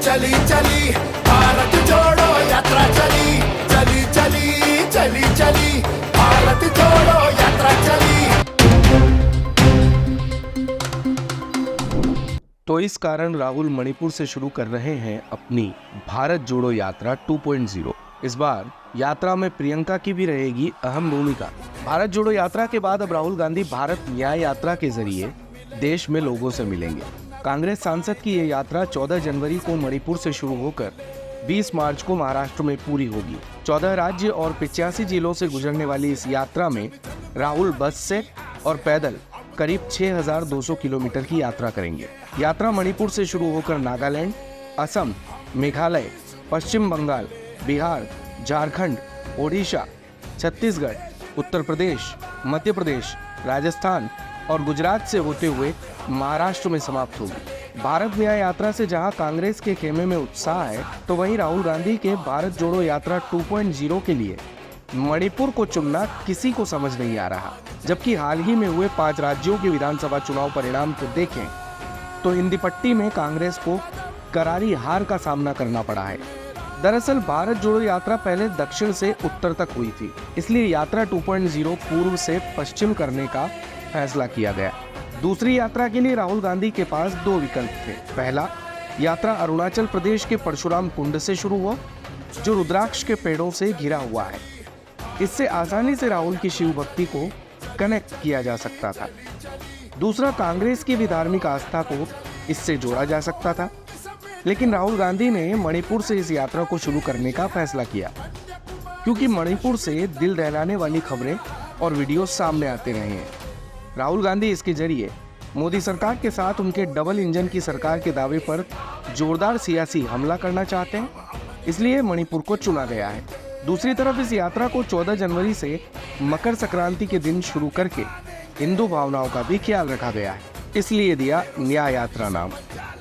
चली चली भारत जोड़ो यात्रा चली, चली चली चली चली भारत जोड़ो यात्रा चली। तो इस कारण राहुल मणिपुर से शुरू कर रहे हैं अपनी भारत जोड़ो यात्रा 2.0। इस बार यात्रा में प्रियंका की भी रहेगी अहम भूमिका। भारत जोड़ो यात्रा के बाद अब राहुल गांधी भारत न्याय यात्रा के जरिए देश में लोगों से मिलेंगे। कांग्रेस सांसद की ये यात्रा 14 जनवरी को मणिपुर से शुरू होकर 20 मार्च को महाराष्ट्र में पूरी होगी। 14 राज्य और 85 जिलों से गुजरने वाली इस यात्रा में राहुल बस से और पैदल करीब 6,200 किलोमीटर की यात्रा करेंगे। यात्रा मणिपुर से शुरू होकर नागालैंड, असम, मेघालय, पश्चिम बंगाल, बिहार, झारखंड, ओडिशा, छत्तीसगढ़, उत्तर प्रदेश, मध्य प्रदेश, राजस्थान और गुजरात से होते हुए महाराष्ट्र में समाप्त होगी। भारत न्याय यात्रा से जहां कांग्रेस के खेमे में उत्साह है, तो वहीं राहुल गांधी के भारत जोड़ो यात्रा 2.0 के लिए मणिपुर को चुनना किसी को समझ नहीं आ रहा। जबकि हाल ही में हुए 5 राज्यों के विधानसभा चुनाव परिणाम को देखें तो इंदिपट्टी में कांग्रेस को करारी हार का सामना करना पड़ा है। दरअसल भारत जोड़ो यात्रा पहले दक्षिण से उत्तर तक हुई थी, इसलिए यात्रा 2.0 पूर्व से पश्चिम करने का फैसला किया गया। दूसरी यात्रा के लिए राहुल गांधी के पास 2 विकल्प थे। पहला, यात्रा अरुणाचल प्रदेश के परशुराम कुंड से शुरू हुआ, जो रुद्राक्ष के पेड़ों से घिरा हुआ है। इससे आसानी से राहुल की शिव भक्ति को कनेक्ट किया जा सकता था। दूसरा, कांग्रेस की भी धार्मिक आस्था को इससे जोड़ा जा सकता था, लेकिन राहुल गांधी ने मणिपुर से इस यात्रा को शुरू करने का फैसला किया, क्योंकि मणिपुर से दिल दहलाने वाली खबरें और वीडियो सामने आते रहे हैं। राहुल गांधी इसके जरिए मोदी सरकार के साथ उनके डबल इंजन की सरकार के दावे पर जोरदार सियासी हमला करना चाहते हैं, इसलिए मणिपुर को चुना गया है। दूसरी तरफ इस यात्रा को 14 जनवरी से मकर संक्रांति के दिन शुरू करके हिंदू भावनाओं का भी ख्याल रखा गया है, इसलिए दिया न्याय यात्रा नाम।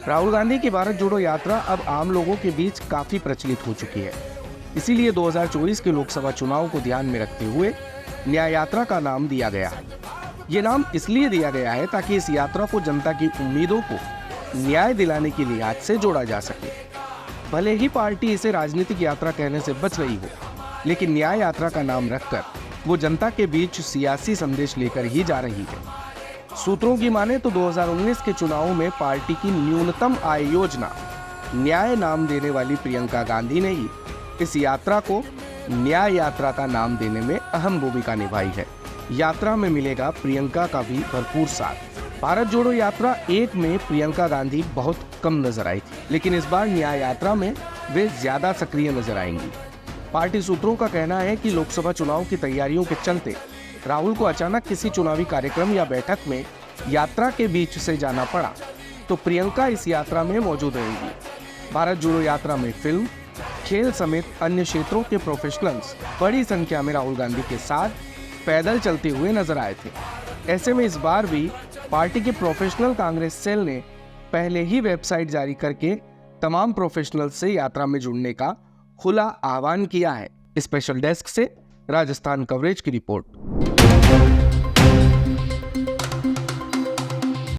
राहुल गांधी की भारत जोड़ो यात्रा अब आम लोगों के बीच काफी प्रचलित हो चुकी है, इसीलिए 2024 के लोकसभा चुनाव को ध्यान में रखते हुए न्याय यात्रा का नाम दिया गया है। ये नाम इसलिए दिया गया है ताकि इस यात्रा को जनता की उम्मीदों को न्याय दिलाने की लिहाज से जोड़ा जा सके। भले ही पार्टी इसे राजनीतिक यात्रा कहने से बच रही हो, लेकिन न्याय यात्रा का नाम रखकर वो जनता के बीच सियासी संदेश लेकर ही जा रही है। सूत्रों की माने तो 2019 के चुनावों में पार्टी की न्यूनतम आय योजना न्याय नाम देने वाली प्रियंका गांधी ने ही इस यात्रा को न्याय यात्रा का नाम देने में अहम भूमिका निभाई है। यात्रा में मिलेगा प्रियंका का भी भरपूर साथ। भारत जोड़ो यात्रा 1 में प्रियंका गांधी बहुत कम नजर आई थी, लेकिन इस बार न्याय यात्रा में वे ज्यादा सक्रिय नजर आएंगी। पार्टी सूत्रों का कहना है कि लोकसभा चुनाव की तैयारियों के चलते राहुल को अचानक किसी चुनावी कार्यक्रम या बैठक में यात्रा के बीच से जाना पड़ा, तो प्रियंका इस यात्रा में मौजूद रहेंगी। भारत जोड़ो यात्रा में फिल्म, खेल समेत अन्य क्षेत्रों के प्रोफेशनल्स बड़ी संख्या में राहुल गांधी के साथ पैदल चलते हुए नजर आए थे। ऐसे में इस बार भी पार्टी के प्रोफेशनल कांग्रेस सेल ने पहले ही वेबसाइट जारी करके तमाम प्रोफेशनल से यात्रा में जुड़ने का खुला आह्वान किया है। स्पेशल डेस्क से राजस्थान कवरेज की रिपोर्ट।